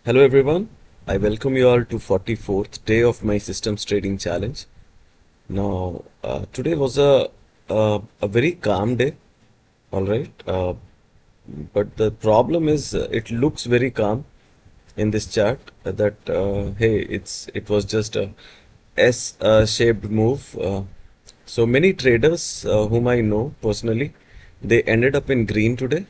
Hello everyone, I welcome you all to 44th day of my systems trading challenge. Now, today was a very calm day, all right. But the problem is it looks very calm in this chart that hey, it was just a S-shaped move. So many traders whom I know personally, they ended up in green today.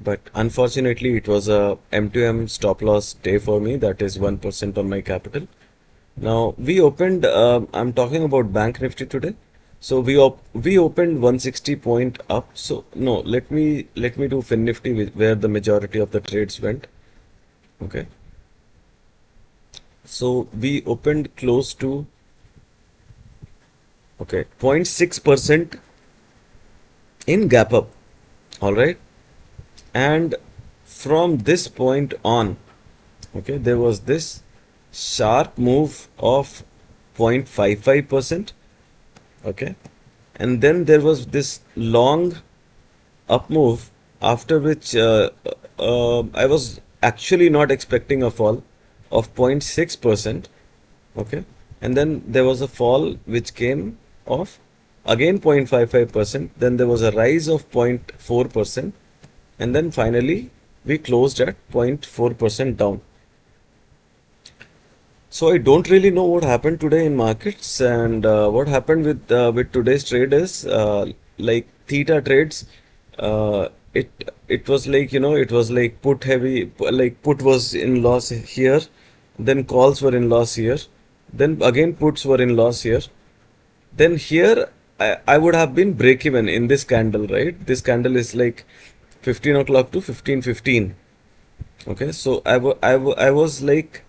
But unfortunately, it was a M2M stop loss day for me. That is 1% on my capital. Now we opened. I'm talking about Bank Nifty today. So we opened 160 point up. So no, let me do Finnifty where the majority of the trades went. Okay. So we opened close to 0.6% in gap up. All right. And from this point on, okay, there was this sharp move of 0.55%, okay, and then there was this long up move, after which I was actually not expecting a fall of 0.6%, okay, and then there was a fall which came of again 0.55%, then there was a rise of 0.4%, and then finally we closed at 0.4% down. So I don't really know what happened today in markets, and what happened with today's trade is like theta trades. It was like, it was like put heavy, like put was in loss here, then calls were in loss here, then again puts were in loss here. Then here I would have been break even in this candle, right? This candle is like 15 o'clock to 15:15. Okay, so I was like,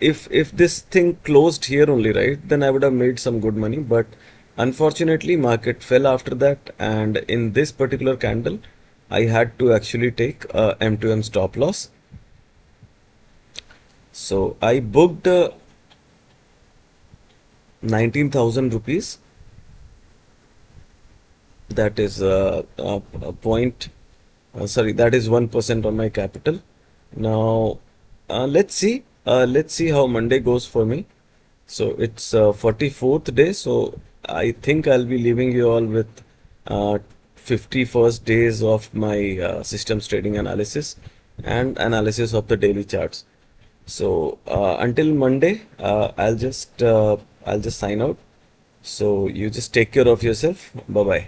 if this thing closed here only, right, then I would have made some good money. But unfortunately, market fell after that, and in this particular candle, I had to actually take a M2M stop loss. So I booked 19,000 rupees. That is a point. Sorry, that is 1% on my capital. Now, let's see. Let's see how Monday goes for me. So it's 44th day. So I think I'll be leaving you all with 51st days of my systems trading analysis and analysis of the daily charts. So until Monday, I'll just sign out. So you just take care of yourself. Bye bye.